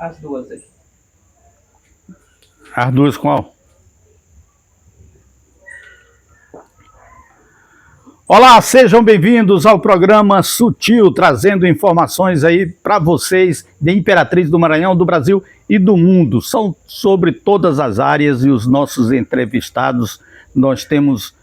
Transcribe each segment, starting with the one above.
As duas aí. As duas qual? Olá, sejam bem-vindos ao programa Sutil, trazendo informações aí para vocês de Imperatriz do Maranhão, do Brasil e do mundo. São sobre todas as áreas e os nossos entrevistados. Nós temos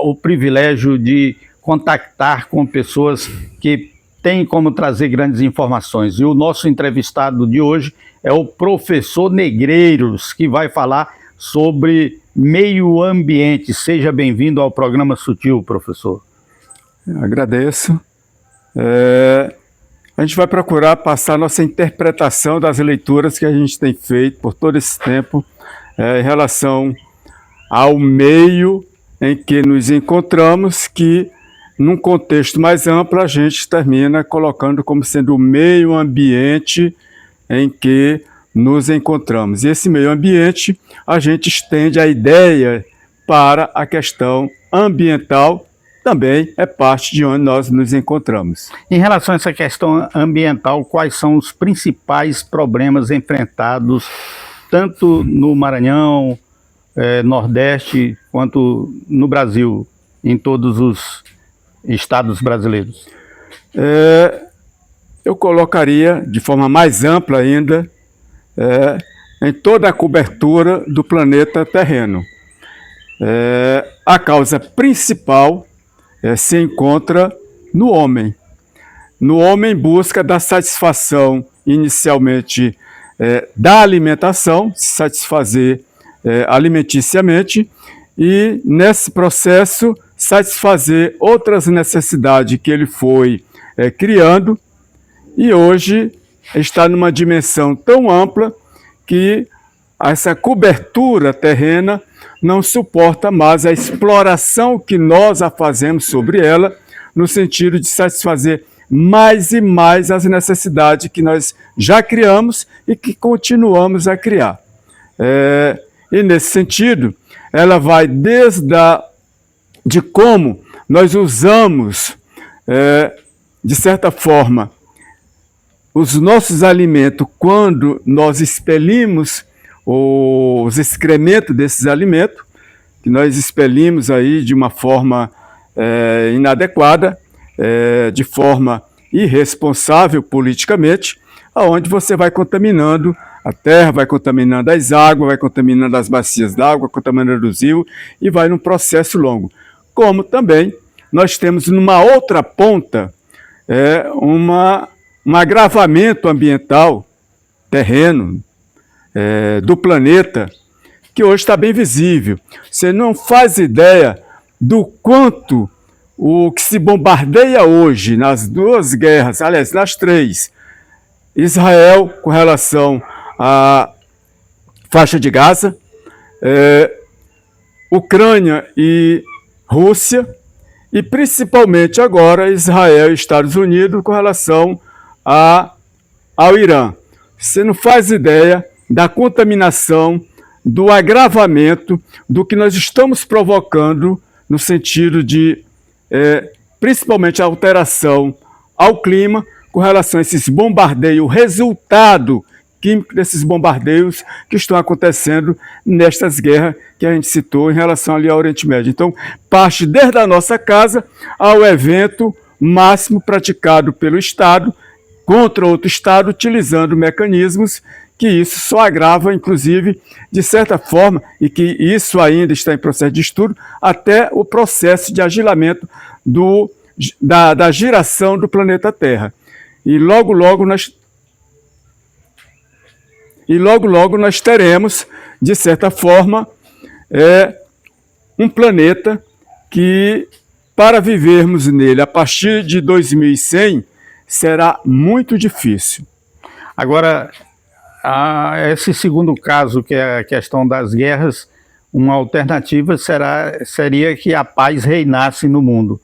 o privilégio de contactar com pessoas que têm como trazer grandes informações. E o nosso entrevistado de hoje é o professor Negreiros, que vai falar sobre meio ambiente. Seja bem-vindo ao programa Sutil, professor. Agradeço. A gente vai procurar passar nossa interpretação das leituras que a gente tem feito por todo esse tempo em relação ao meio em que nos encontramos, que num contexto mais amplo a gente termina colocando como sendo o meio ambiente em que nos encontramos. E esse meio ambiente, a gente estende a ideia para a questão ambiental, também é parte de onde nós nos encontramos. Em relação a essa questão ambiental, quais são os principais problemas enfrentados, tanto no Maranhão, Nordeste, quanto no Brasil, em todos os estados brasileiros? Eu colocaria de forma mais ampla ainda, em toda a cobertura do planeta terreno. A causa principal se encontra no homem. No homem busca da satisfação inicialmente da alimentação, se satisfazer alimenticiamente, e nesse processo satisfazer outras necessidades que ele foi criando, e hoje está numa dimensão tão ampla que essa cobertura terrena não suporta mais a exploração que nós a fazemos sobre ela, no sentido de satisfazer mais e mais as necessidades que nós já criamos e que continuamos a criar. E nesse sentido, ela vai de como nós usamos, de certa forma, os nossos alimentos, quando nós expelimos os excrementos desses alimentos, que nós expelimos aí de uma forma inadequada, de forma irresponsável politicamente, aonde você vai contaminando a terra, vai contaminando as águas, vai contaminando as bacias d'água, contaminando os rios, e vai num processo longo. Como também nós temos numa outra ponta um agravamento ambiental terreno do planeta, que hoje está bem visível. Você não faz ideia do quanto o que se bombardeia hoje nas duas guerras, aliás, nas três, Israel com relação à faixa de Gaza, Ucrânia e Rússia, e principalmente agora Israel e Estados Unidos com relação ao Irã. Você não faz ideia da contaminação, do agravamento, do que nós estamos provocando no sentido de, principalmente, a alteração ao clima com relação a esses bombardeios, o resultado químico desses bombardeios que estão acontecendo nestas guerras que a gente citou em relação ali ao Oriente Médio. Então, parte desde a nossa casa ao evento máximo praticado pelo Estado contra outro Estado, utilizando mecanismos que isso só agrava, inclusive, de certa forma, e que isso ainda está em processo de estudo, até o processo de agilamento da giração do planeta Terra. E logo, logo nós teremos, de certa forma, um planeta que, para vivermos nele a partir de 2100, será muito difícil. Agora, esse segundo caso, que é a questão das guerras, uma alternativa seria que a paz reinasse no mundo.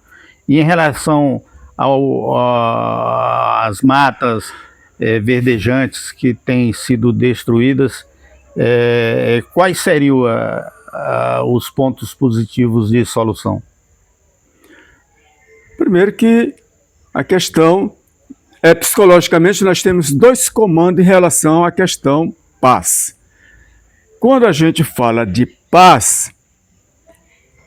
E em relação às matas verdejantes que têm sido destruídas, quais seriam os pontos positivos de solução? Primeiro que a questão Psicologicamente, nós temos dois comandos em relação à questão paz. Quando a gente fala de paz,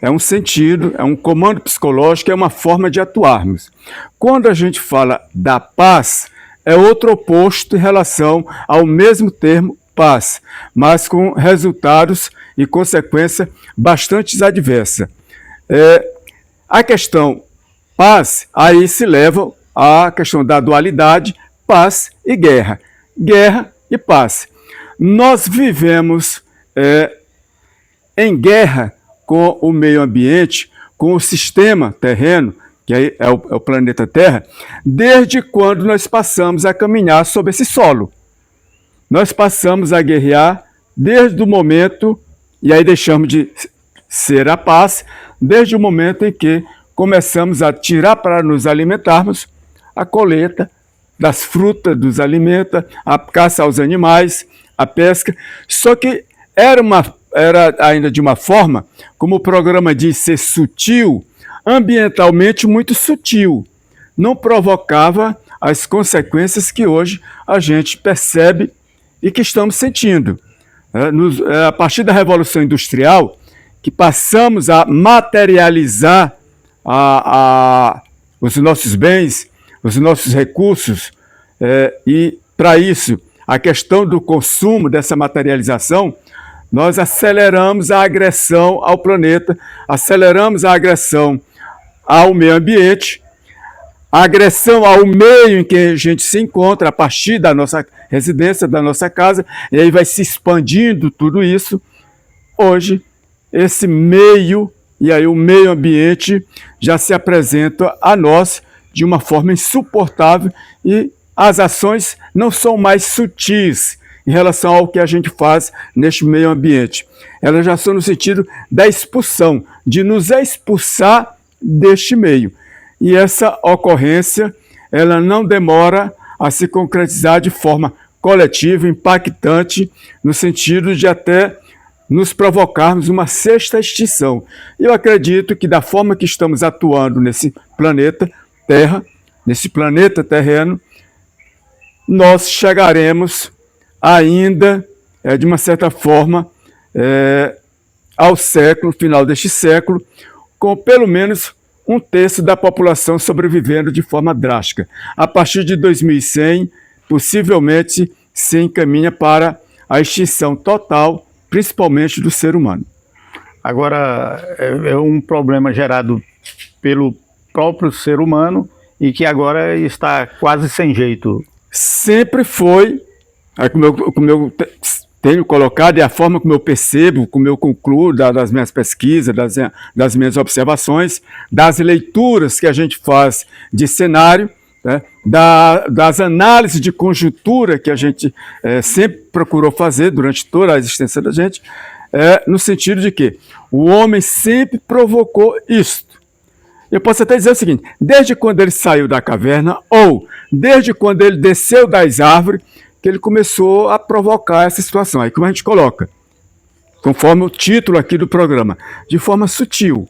é um sentido, é um comando psicológico, é uma forma de atuarmos. Quando a gente fala da paz, é outro oposto em relação ao mesmo termo paz, mas com resultados e consequência bastante adversa. A questão paz, aí se leva à questão da dualidade, paz e guerra. Guerra e paz. Nós vivemos em guerra com o meio ambiente, com o sistema terreno, que é o planeta Terra, desde quando nós passamos a caminhar sobre esse solo. Nós passamos a guerrear desde o momento, e aí deixamos de ser a paz, desde o momento em que começamos a tirar para nos alimentarmos a colheita das frutas, dos alimentos, a caça aos animais, a pesca. Só que era ainda de uma forma, como o programa diz, ser sutil, ambientalmente muito sutil. Não provocava as consequências que hoje a gente percebe e que estamos sentindo. A partir da Revolução Industrial, que passamos a materializar os nossos bens, os nossos recursos, e para isso, a questão do consumo, dessa materialização, nós aceleramos a agressão ao planeta, aceleramos a agressão ao meio ambiente, a agressão ao meio em que a gente se encontra, a partir da nossa residência, da nossa casa, e aí vai se expandindo tudo isso. Hoje, esse meio, e aí o meio ambiente já se apresenta a nós de uma forma insuportável e as ações não são mais sutis em relação ao que a gente faz neste meio ambiente. Elas já são no sentido da expulsão, de nos expulsar deste meio. E essa ocorrência, ela não demora a se concretizar de forma coletiva, impactante, no sentido de até nos provocarmos uma sexta extinção. Eu acredito que da forma que estamos atuando nesse planeta Terra, nesse planeta terreno, nós chegaremos ainda, de uma certa forma, ao final deste século, com pelo menos 1/3 da população sobrevivendo de forma drástica. A partir de 2100, possivelmente se encaminha para a extinção total, principalmente do ser humano. Agora, é um problema gerado pelo próprio ser humano e que agora está quase sem jeito. Sempre foi, como eu tenho colocado, e a forma como eu percebo, como eu concluo das minhas pesquisas, das minhas observações, das leituras que a gente faz de cenário, né, das análises de conjuntura que a gente sempre procurou fazer durante toda a existência da gente, no sentido de que o homem sempre provocou isto. Eu posso até dizer o seguinte: desde quando ele saiu da caverna, ou desde quando ele desceu das árvores, que ele começou a provocar essa situação. Aí como a gente coloca, conforme o título aqui do programa, de forma sutil.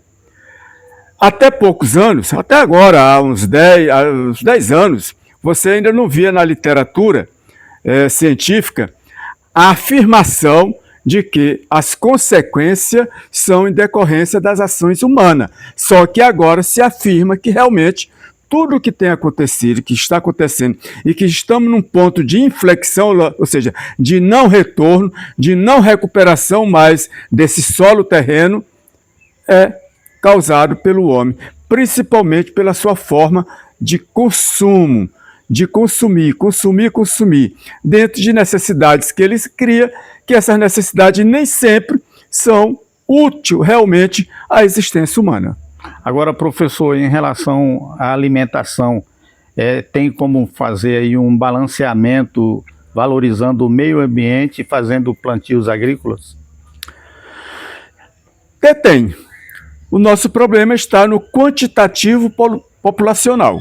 Até poucos anos, até agora, há uns 10 anos, você ainda não via na literatura científica a afirmação de que as consequências são em decorrência das ações humanas. Só que agora se afirma que realmente tudo o que tem acontecido, que está acontecendo e que estamos num ponto de inflexão, ou seja, de não retorno, de não recuperação mais desse solo terreno, é causado pelo homem, principalmente pela sua forma de consumo, de consumir, dentro de necessidades que eles criam, que essas necessidades nem sempre são úteis realmente à existência humana. Agora, professor, em relação à alimentação, tem como fazer aí um balanceamento, valorizando o meio ambiente e fazendo plantios agrícolas? Tem. O nosso problema está no quantitativo populacional.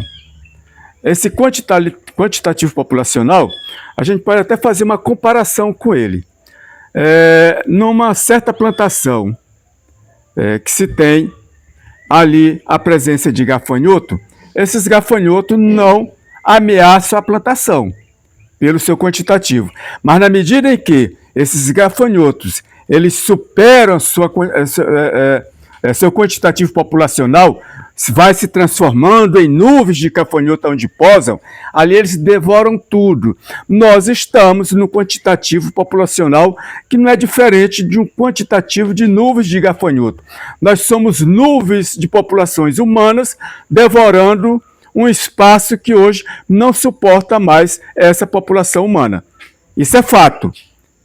Esse quantitativo populacional, a gente pode até fazer uma comparação com ele. Numa certa plantação que se tem ali a presença de gafanhoto, esses gafanhotos não ameaçam a plantação pelo seu quantitativo. Mas na medida em que esses gafanhotos eles superam seu quantitativo populacional, vai se transformando em nuvens de gafanhoto onde posam, ali eles devoram tudo. Nós estamos no quantitativo populacional que não é diferente de um quantitativo de nuvens de gafanhoto. Nós somos nuvens de populações humanas devorando um espaço que hoje não suporta mais essa população humana. Isso é fato.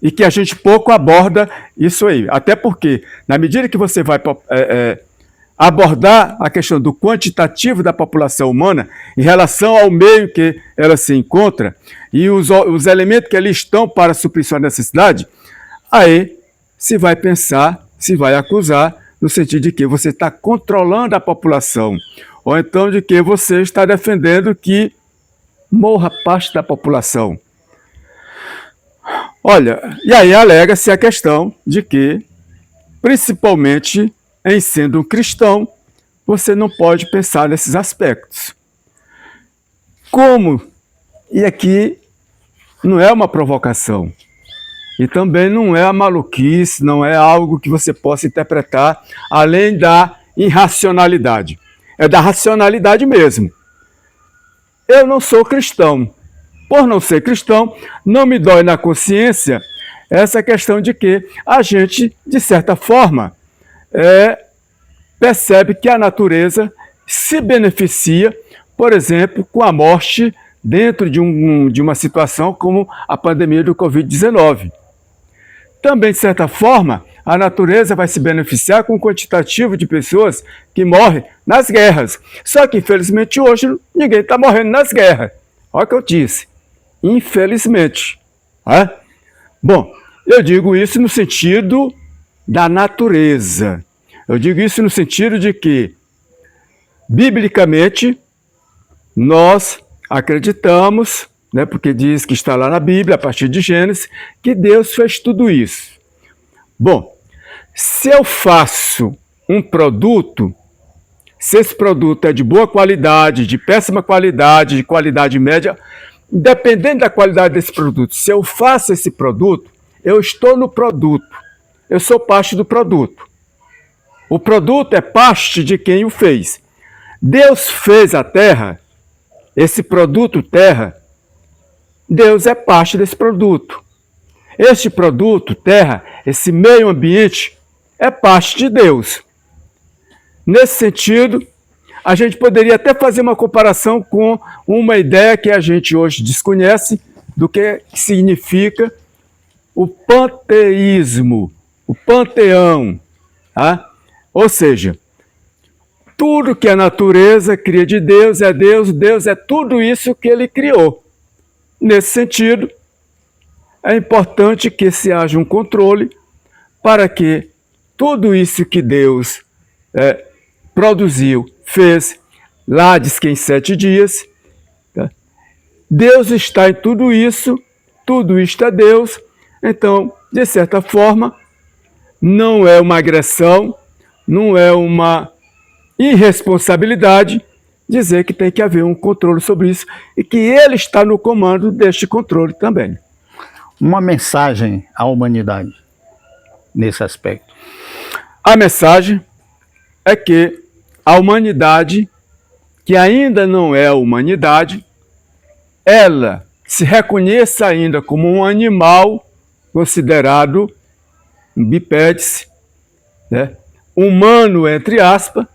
E que a gente pouco aborda isso aí. Até porque, na medida que você vai abordar a questão do quantitativo da população humana em relação ao meio que ela se encontra e os elementos que ali estão para suprir sua necessidade, aí se vai pensar, se vai acusar, no sentido de que você está controlando a população, ou então de que você está defendendo que morra parte da população. Olha, e aí alega-se a questão de que, principalmente em sendo um cristão, você não pode pensar nesses aspectos. Como? E aqui não é uma provocação. E também não é a maluquice, não é algo que você possa interpretar além da irracionalidade. É da racionalidade mesmo. Eu não sou cristão. Por não ser cristão, não me dói na consciência essa questão de que a gente, de certa forma, percebe que a natureza se beneficia, por exemplo, com a morte dentro de uma situação como a pandemia do Covid-19. Também, de certa forma, a natureza vai se beneficiar com o quantitativo de pessoas que morrem nas guerras. Só que, infelizmente, hoje ninguém está morrendo nas guerras. Olha o que eu disse. Infelizmente. Bom, eu digo isso no sentido da natureza. Eu digo isso no sentido de que, biblicamente, nós acreditamos, porque diz que está lá na Bíblia, a partir de Gênesis, que Deus fez tudo isso. Bom, se eu faço um produto, se esse produto é de boa qualidade, de péssima qualidade, de qualidade média, dependendo da qualidade desse produto, se eu faço esse produto, eu estou no produto, eu sou parte do produto. O produto é parte de quem o fez. Deus fez a terra, esse produto terra, Deus é parte desse produto. Este produto, terra, esse meio ambiente, é parte de Deus. Nesse sentido, a gente poderia até fazer uma comparação com uma ideia que a gente hoje desconhece do que significa o panteísmo, o panteão. Ou seja, tudo que a natureza cria de Deus é Deus, Deus é tudo isso que ele criou. Nesse sentido, é importante que se haja um controle para que tudo isso que Deus produziu, fez, lá diz que em 7 dias, Deus está em tudo isso é Deus. Então, de certa forma, não é uma agressão, não é uma irresponsabilidade dizer que tem que haver um controle sobre isso e que ele está no comando deste controle também. Uma mensagem à humanidade nesse aspecto. A mensagem é que a humanidade, que ainda não é a humanidade, ela se reconheça ainda como um animal considerado um bipédes, humano entre aspas,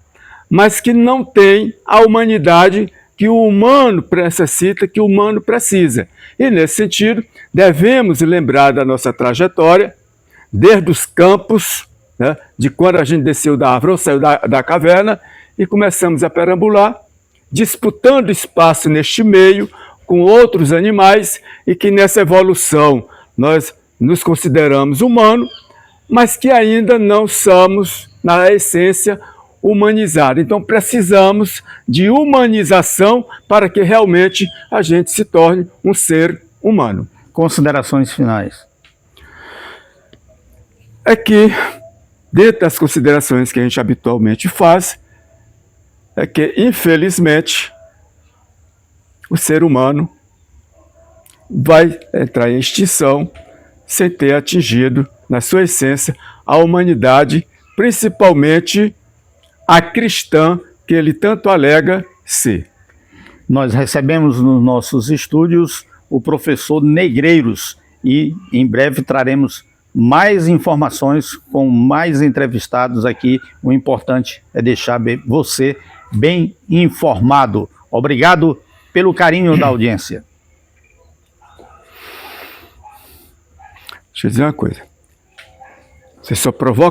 mas que não tem a humanidade que o humano necessita, que o humano precisa. E, nesse sentido, devemos lembrar da nossa trajetória, desde os campos, de quando a gente desceu da árvore ou saiu da caverna, e começamos a perambular, disputando espaço neste meio com outros animais, e que nessa evolução nós nos consideramos humanos, mas que ainda não somos, na essência, humanizados. Então precisamos de humanização para que realmente a gente se torne um ser humano. Considerações finais. É que, dentro das considerações que a gente habitualmente faz, é que, infelizmente, o ser humano vai entrar em extinção sem ter atingido, na sua essência, a humanidade, principalmente a cristã que ele tanto alega ser. Nós recebemos nos nossos estúdios o professor Negreiros e em breve traremos mais informações com mais entrevistados aqui. O importante é deixar você bem informado. Obrigado pelo carinho da audiência. Deixa eu dizer uma coisa. Você só provoca